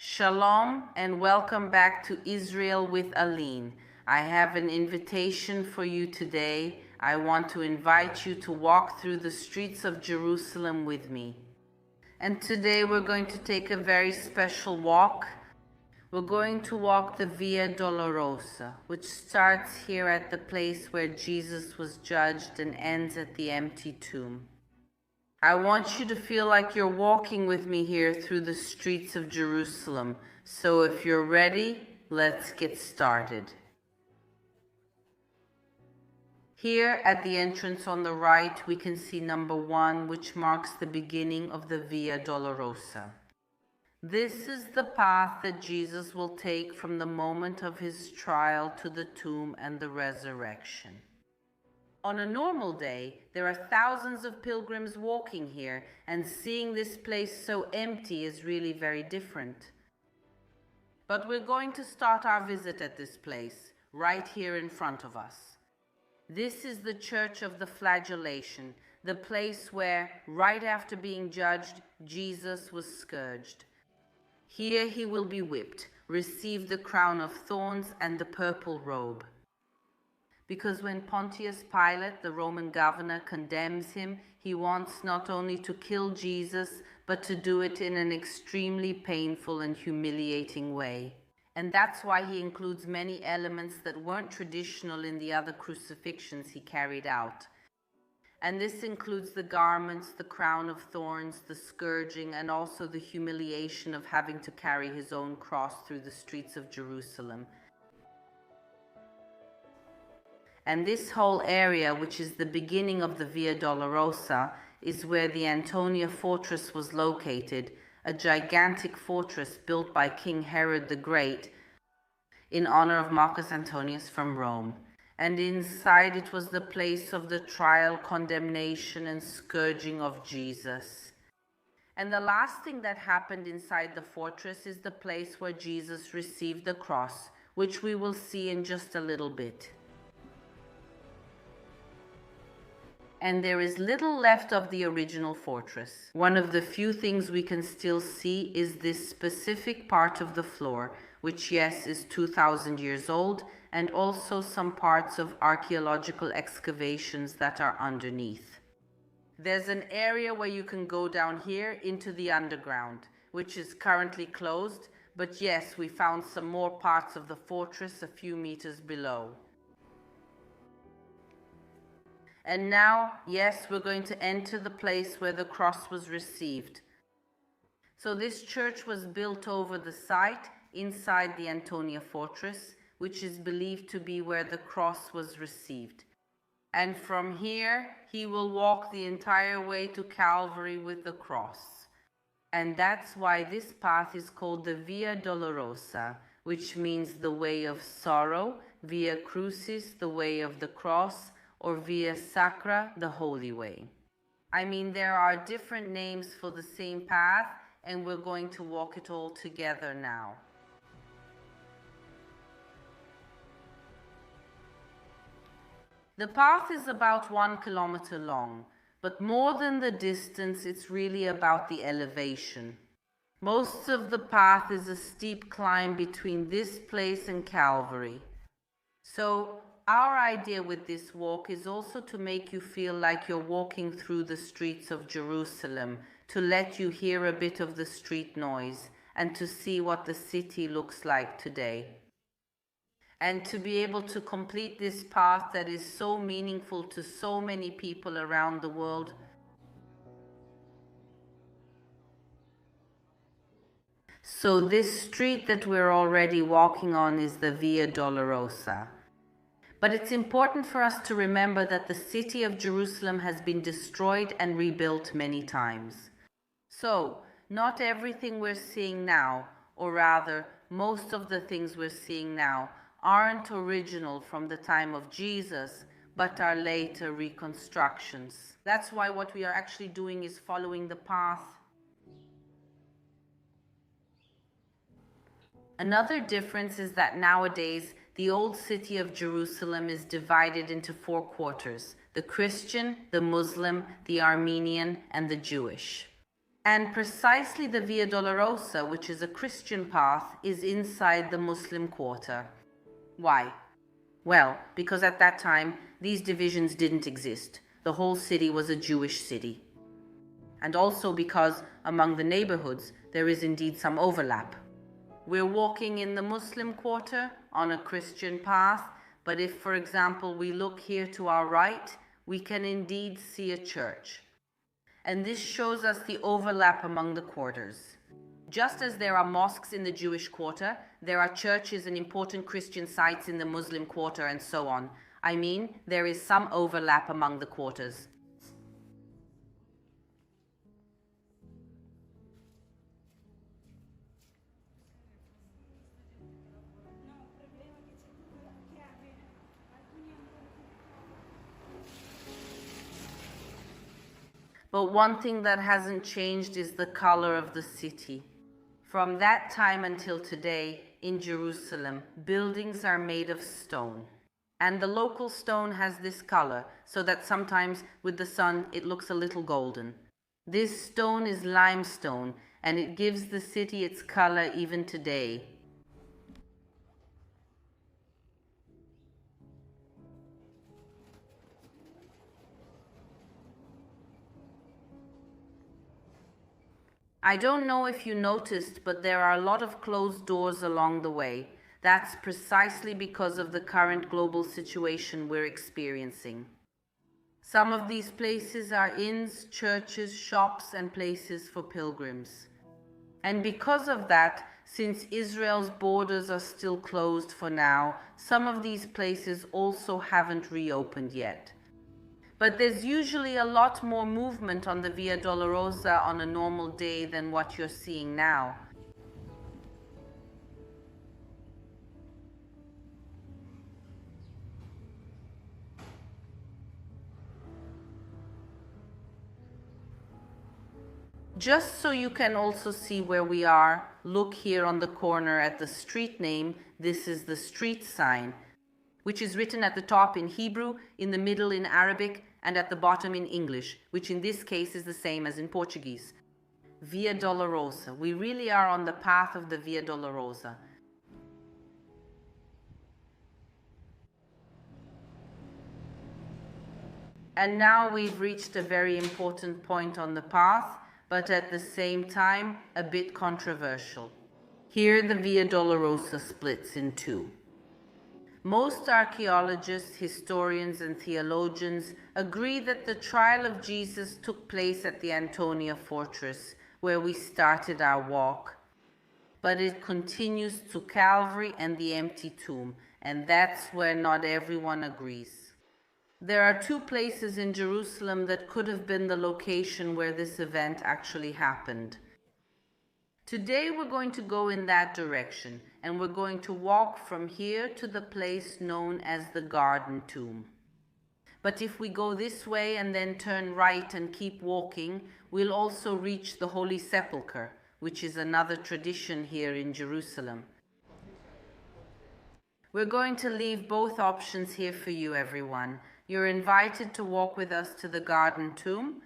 Shalom and welcome back to Israel with Aline. I have an invitation for you today. I want to invite you to walk through the streets of Jerusalem with me. And today we're going to take a very special walk. We're going to walk the Via Dolorosa, which starts here at the place where Jesus was judged and ends at the empty tomb. I want you to feel like you're walking with me here through the streets of Jerusalem. So if you're ready, let's get started. Here at the entrance on the right, we can see number 1, which marks the beginning of the Via Dolorosa. This is the path that Jesus will take from the moment of his trial to the tomb and the resurrection. On a normal day, there are thousands of pilgrims walking here, and seeing this place so empty is really very different. But we're going to start our visit at this place, right here in front of us. This is the Church of the Flagellation, the place where, right after being judged, Jesus was scourged. Here he will be whipped, receive the crown of thorns and the purple robe. Because when Pontius Pilate, the Roman governor, condemns him, he wants not only to kill Jesus, but to do it in an extremely painful and humiliating way. And that's why he includes many elements that weren't traditional in the other crucifixions he carried out. And this includes the garments, the crown of thorns, the scourging, and also the humiliation of having to carry his own cross through the streets of Jerusalem. And this whole area, which is the beginning of the Via Dolorosa, is where the Antonia fortress was located, a gigantic fortress built by King Herod the Great in honor of Marcus Antonius from Rome. And inside it was the place of the trial, condemnation, and scourging of Jesus. And the last thing that happened inside the fortress is the place where Jesus received the cross, which we will see in just a little bit. And there is little left of the original fortress. One of the few things we can still see is this specific part of the floor, which yes is 2,000 years old, and also some parts of archaeological excavations that are underneath. There's an area where you can go down here into the underground, which is currently closed, but yes, we found some more parts of the fortress a few meters below. And now, yes, we're going to enter the place where the cross was received. So this church was built over the site inside the Antonia fortress, which is believed to be where the cross was received. And from here, he will walk the entire way to Calvary with the cross. And that's why this path is called the Via Dolorosa, which means the way of sorrow, Via Crucis, the way of the cross, or Via Sacra, the holy way. I mean, there are different names for the same path, and we're going to walk it all together now. The path is about 1 kilometer long, but more than the distance, it's really about the elevation. Most of the path is a steep climb between this place and Calvary. So, our idea with this walk is also to make you feel like you're walking through the streets of Jerusalem, to let you hear a bit of the street noise, and to see what the city looks like today. And to be able to complete this path that is so meaningful to so many people around the world. So this street that we're already walking on is the Via Dolorosa. But it's important for us to remember that the city of Jerusalem has been destroyed and rebuilt many times. So, not everything we're seeing now, or rather, most of the things we're seeing now, aren't original from the time of Jesus, but are later reconstructions. That's why what we are actually doing is following the path. Another difference is that nowadays, the old city of Jerusalem is divided into 4 quarters: the Christian, the Muslim, the Armenian, and the Jewish. And precisely the Via Dolorosa, which is a Christian path, is inside the Muslim quarter. Why? Well, because at that time, these divisions didn't exist. The whole city was a Jewish city. And also because among the neighborhoods, there is indeed some overlap. We're walking in the Muslim quarter on a Christian path, but if, for example, we look here to our right, we can indeed see a church. And this shows us the overlap among the quarters. Just as there are mosques in the Jewish quarter, there are churches and important Christian sites in the Muslim quarter and so on. I mean, there is some overlap among the quarters. But one thing that hasn't changed is the color of the city. From that time until today, in Jerusalem, buildings are made of stone. And the local stone has this color, so that sometimes with the sun it looks a little golden. This stone is limestone, and it gives the city its color even today. I don't know if you noticed, but there are a lot of closed doors along the way. That's precisely because of the current global situation we're experiencing. Some of these places are inns, churches, shops, and places for pilgrims. And because of that, since Israel's borders are still closed for now, some of these places also haven't reopened yet. But there's usually a lot more movement on the Via Dolorosa on a normal day than what you're seeing now. Just so you can also see where we are, look here on the corner at the street name. This is the street sign, which is written at the top in Hebrew, in the middle in Arabic, and at the bottom in English, which in this case is the same as in Portuguese. Via Dolorosa. We really are on the path of the Via Dolorosa. And now we've reached a very important point on the path, but at the same time, a bit controversial. Here the Via Dolorosa splits in two. Most archaeologists, historians, and theologians agree that the trial of Jesus took place at the Antonia fortress, where we started our walk. But it continues to Calvary and the empty tomb, and that's where not everyone agrees. There are two places in Jerusalem that could have been the location where this event actually happened. Today we're going to go in that direction, and we're going to walk from here to the place known as the Garden Tomb. But if we go this way and then turn right and keep walking, we'll also reach the Holy Sepulchre, which is another tradition here in Jerusalem. We're going to leave both options here for you, everyone. You're invited to walk with us to the Garden Tomb.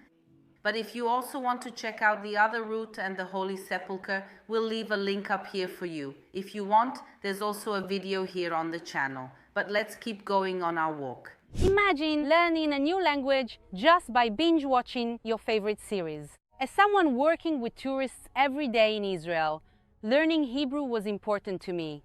But if you also want to check out the other route and the Holy Sepulchre, we'll leave a link up here for you. If you want, there's also a video here on the channel. But let's keep going on our walk. Imagine learning a new language just by binge watching your favorite series. As someone working with tourists every day in Israel, learning Hebrew was important to me.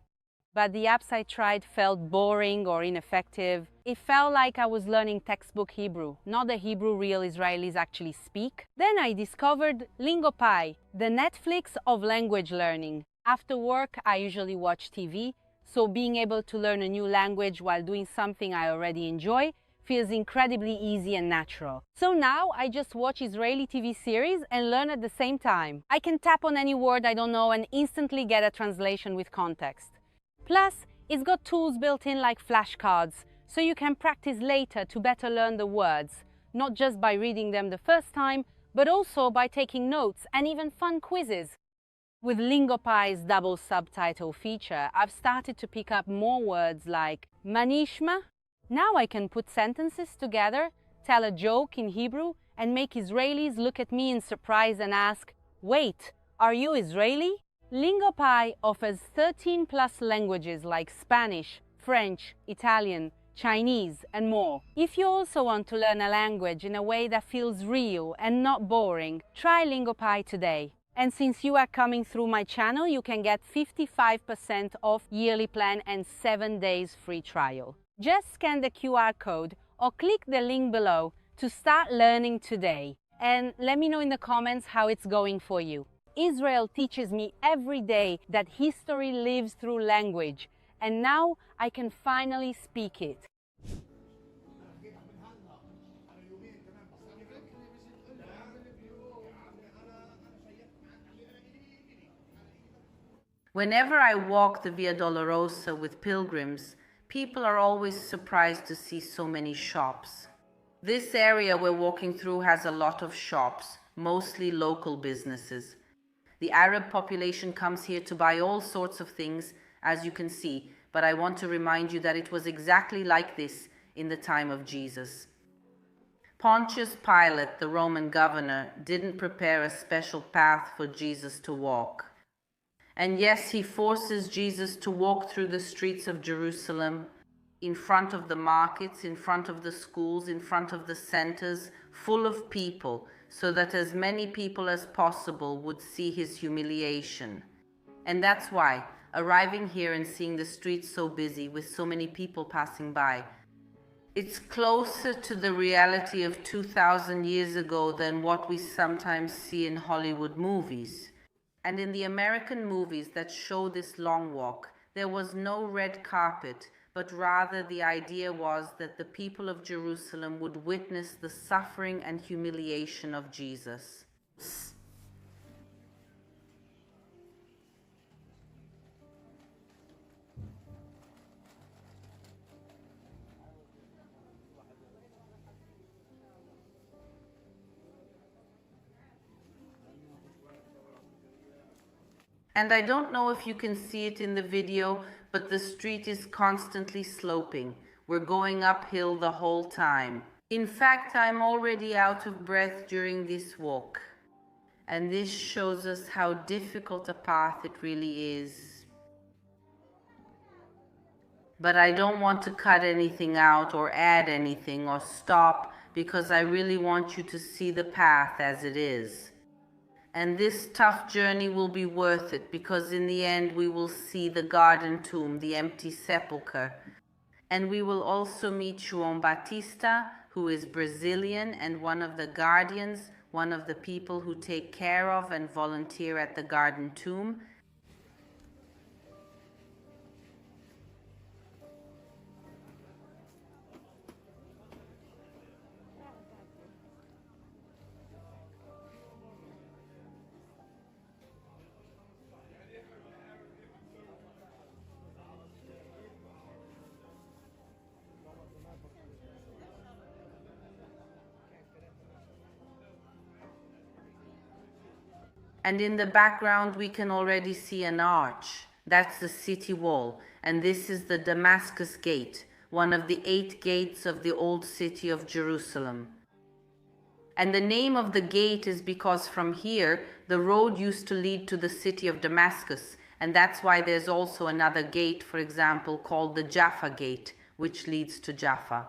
But the apps I tried felt boring or ineffective. It felt like I was learning textbook Hebrew, not the Hebrew real Israelis actually speak. Then I discovered Lingopai, the Netflix of language learning. After work, I usually watch TV, so being able to learn a new language while doing something I already enjoy feels incredibly easy and natural. So now I just watch Israeli TV series and learn at the same time. I can tap on any word I don't know and instantly get a translation with context. Plus, it's got tools built in like flashcards, so you can practice later to better learn the words, not just by reading them the first time, but also by taking notes and even fun quizzes. With Lingopai's double subtitle feature, I've started to pick up more words like manishma. Now I can put sentences together, tell a joke in Hebrew, and make Israelis look at me in surprise and ask, Wait, are you Israeli? LingoPie offers 13 plus languages like Spanish, French, Italian, Chinese, and more. If you also want to learn a language in a way that feels real and not boring, try LingoPie today. And since you are coming through my channel, you can get 55% off yearly plan and 7 days free trial. Just scan the QR code or click the link below to start learning today. And let me know in the comments how it's going for you. Israel teaches me every day that history lives through language, and now I can finally speak it. Whenever I walk the Via Dolorosa with pilgrims, people are always surprised to see so many shops. This area we're walking through has a lot of shops, mostly local businesses. The Arab population comes here to buy all sorts of things, as you can see, but I want to remind you that it was exactly like this in the time of Jesus. Pontius Pilate, the Roman governor, didn't prepare a special path for Jesus to walk. And yes, he forces Jesus to walk through the streets of Jerusalem, in front of the markets, in front of the schools, in front of the centers, full of people, so that as many people as possible would see his humiliation. And that's why, arriving here and seeing the streets so busy with so many people passing by, it's closer to the reality of 2,000 years ago than what we sometimes see in Hollywood movies. And in the American movies that show this long walk, there was no red carpet, but rather the idea was that the people of Jerusalem would witness the suffering and humiliation of Jesus. And I don't know if you can see it in the video, but the street is constantly sloping. We're going uphill the whole time. In fact, I'm already out of breath during this walk. And this shows us how difficult a path it really is. But I don't want to cut anything out or add anything or stop, because I really want you to see the path as it is. And this tough journey will be worth it, because in the end we will see the garden tomb, the empty sepulchre. And we will also meet João Batista, who is Brazilian and one of the guardians, one of the people who take care of and volunteer at the garden tomb. And in the background we can already see an arch. That's the city wall, and this is the Damascus Gate, one of the 8 gates of the old city of Jerusalem. And the name of the gate is because from here the road used to lead to the city of Damascus, and that's why there's also another gate, for example, called the Jaffa Gate, which leads to Jaffa.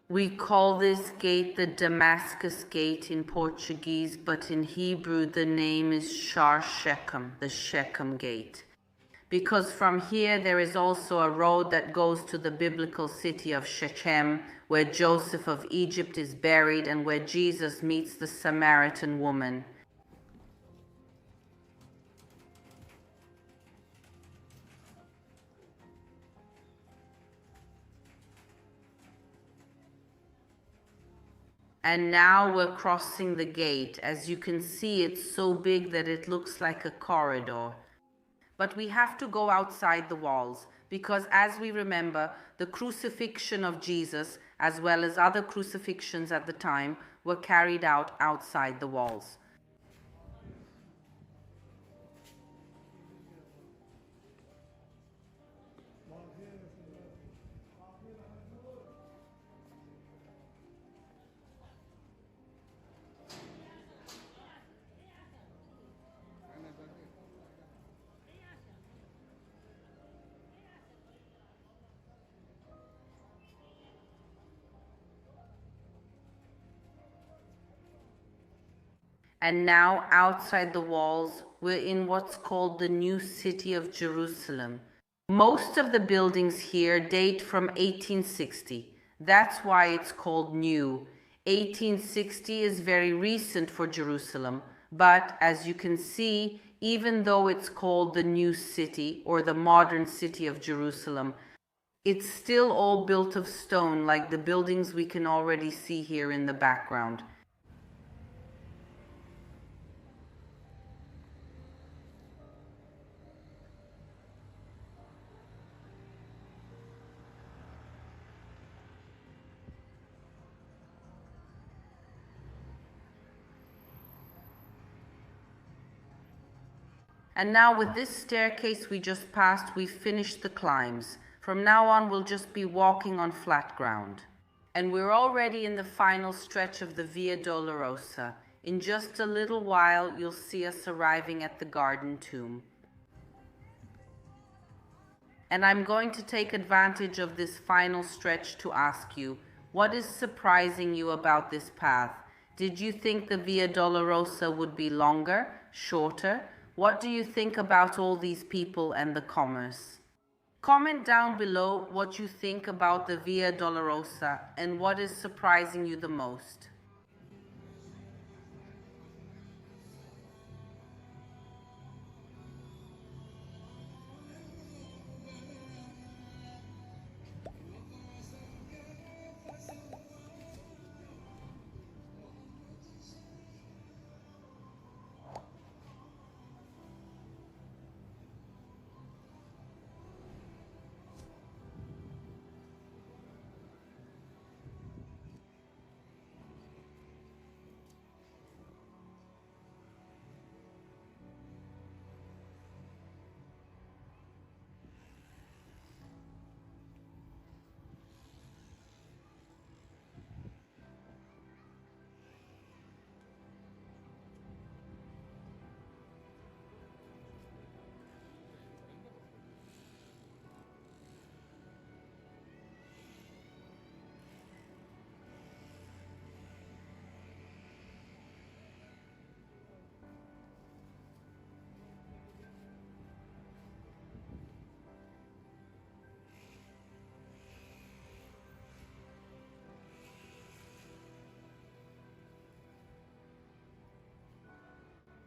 We call this gate the Damascus Gate in Portuguese, but in Hebrew the name is Shar Shechem, the Shechem Gate. Because from here there is also a road that goes to the biblical city of Shechem, where Joseph of Egypt is buried and where Jesus meets the Samaritan woman. And now we're crossing the gate. As you can see, it's so big that it looks like a corridor. But we have to go outside the walls, because as we remember, the crucifixion of Jesus, as well as other crucifixions at the time, were carried out outside the walls. And now, outside the walls, we're in what's called the new city of Jerusalem. Most of the buildings here date from 1860. That's why it's called new. 1860 is very recent for Jerusalem, but as you can see, even though it's called the new city or the modern city of Jerusalem, it's still all built of stone like the buildings we can already see here in the background. And now with this staircase we just passed, we've finished the climbs. From now on we'll just be walking on flat ground. And we're already in the final stretch of the Via Dolorosa. In just a little while you'll see us arriving at the garden tomb. And I'm going to take advantage of this final stretch to ask you, what is surprising you about this path? Did you think the Via Dolorosa would be longer, shorter? What do you think about all these people and the commerce? Comment down below what you think about the Via Dolorosa and what is surprising you the most.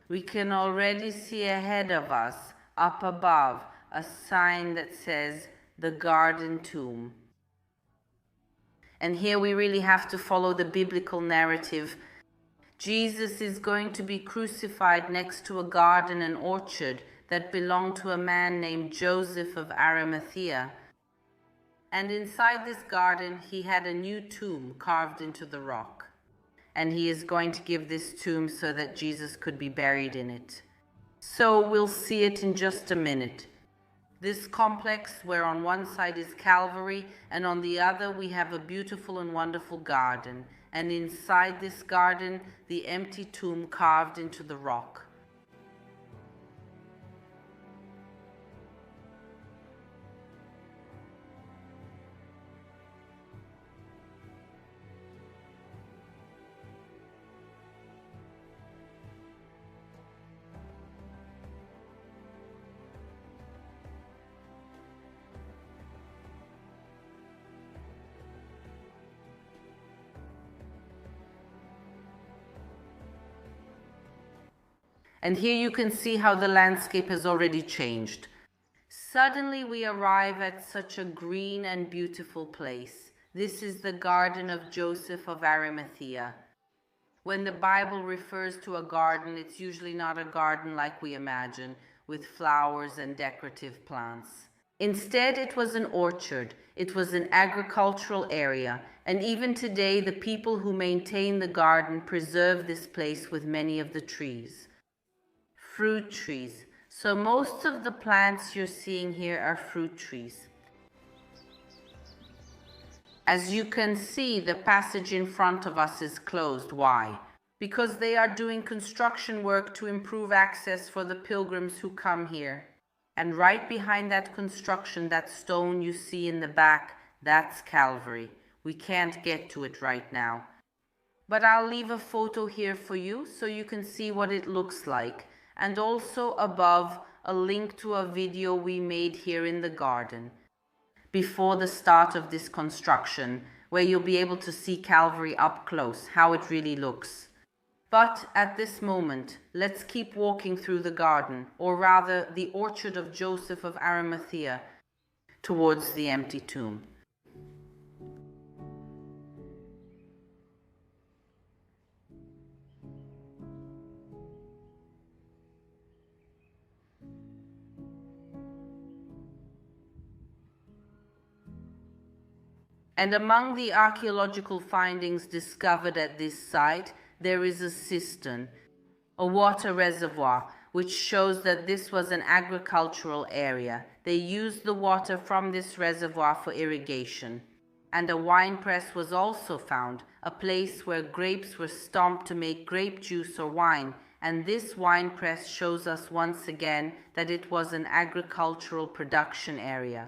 We can already see ahead of us, up above, a sign that says, the garden tomb. And here we really have to follow the biblical narrative. Jesus is going to be crucified next to a garden and orchard that belonged to a man named Joseph of Arimathea. And inside this garden, he had a new tomb carved into the rock. And he is going to give this tomb so that Jesus could be buried in it. So we'll see it in just a minute. This complex, where on one side is Calvary and on the other we have a beautiful and wonderful garden. And inside this garden, the empty tomb carved into the rock. And here you can see how the landscape has already changed. Suddenly we arrive at such a green and beautiful place. This is the garden of Joseph of Arimathea. When the Bible refers to a garden, it's usually not a garden like we imagine, with flowers and decorative plants. Instead, it was an orchard. It was an agricultural area. And even today, the people who maintain the garden preserve this place with many of the trees. Fruit trees. So most of the plants you're seeing here are fruit trees. As you can see, the passage in front of us is closed. Why? Because they are doing construction work to improve access for the pilgrims who come here. And right behind that construction, that stone you see in the back, that's Calvary. We can't get to it right now. but I'll leave a photo here for you so you can see what it looks like, and also above a link to a video we made here in the garden before the start of this construction, where you'll be able to see Calvary up close, how it really looks. But at this moment, let's keep walking through the garden, or rather the orchard of Joseph of Arimathea, towards the empty tomb. And among the archaeological findings discovered at this site, there is a cistern, a water reservoir, which shows that this was an agricultural area. They used the water from this reservoir for irrigation. And a wine press was also found, a place where grapes were stomped to make grape juice or wine. And this wine press shows us once again that it was an agricultural production area.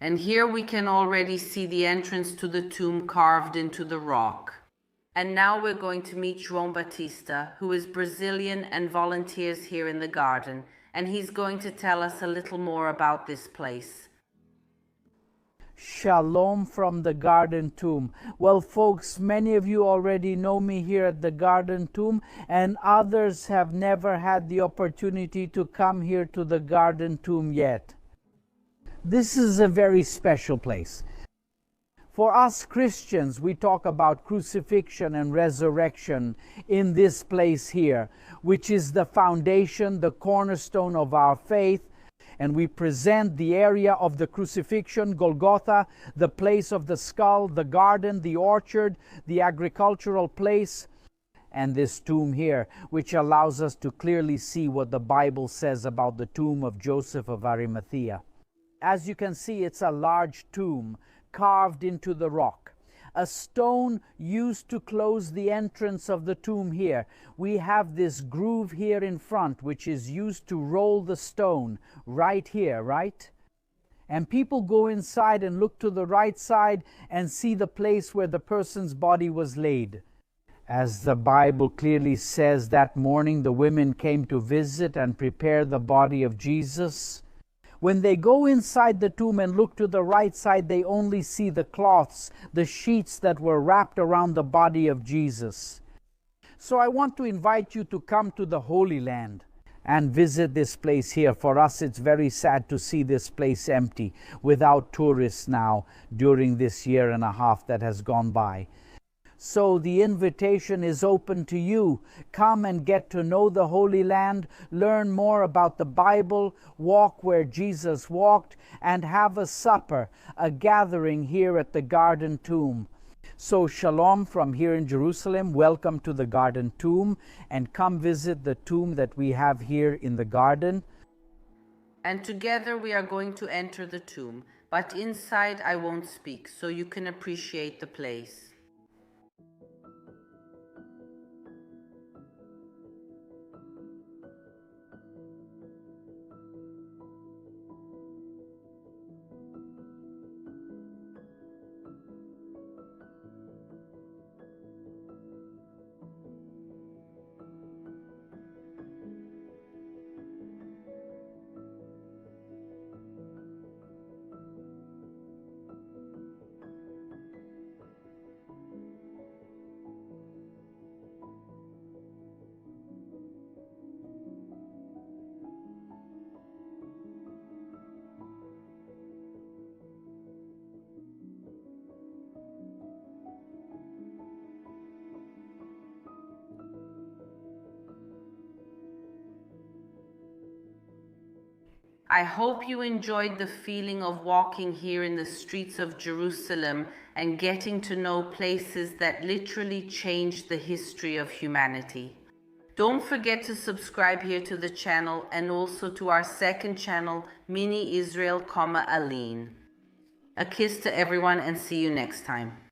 And here we can already see the entrance to the tomb carved into the rock. And now we're going to meet João Batista, who is Brazilian and volunteers here in the garden, and he's going to tell us a little more about this place. Shalom from the Garden Tomb. Well, folks, many of you already know me here at the Garden Tomb, and others have never had the opportunity to come here to the Garden Tomb yet. This is a very special place. For us Christians, we talk about crucifixion and resurrection in this place here, which is the foundation, the cornerstone of our faith. And we present the area of the crucifixion, Golgotha, the place of the skull, the garden, the orchard, the agricultural place, and this tomb here, which allows us to clearly see what the Bible says about the tomb of Joseph of Arimathea. As you can see, it's a large tomb carved into the rock. A stone used to close the entrance of the tomb here. We have this groove here in front, which is used to roll the stone right here, right? And people go inside and look to the right side and see the place where the person's body was laid. As the Bible clearly says, that morning the women came to visit and prepare the body of Jesus. When they go inside the tomb and look to the right side, they only see the cloths, the sheets that were wrapped around the body of Jesus. So I want to invite you to come to the Holy Land and visit this place here. For us, it's very sad to see this place empty, without tourists now during this year and a half that has gone by. So the invitation is open to you. Come and get to know the Holy Land, learn more about the Bible, walk where Jesus walked, and have a supper, a gathering here at the Garden Tomb. So shalom from here in Jerusalem. Welcome to the Garden Tomb, and come visit the tomb that we have here in the garden. And together we are going to enter the tomb, but inside I won't speak, so you can appreciate the place. I hope you enjoyed the feeling of walking here in the streets of Jerusalem and getting to know places that literally changed the history of humanity. Don't forget to subscribe here to the channel and also to our second channel, Mini Israel, Aline. A kiss to everyone and see you next time.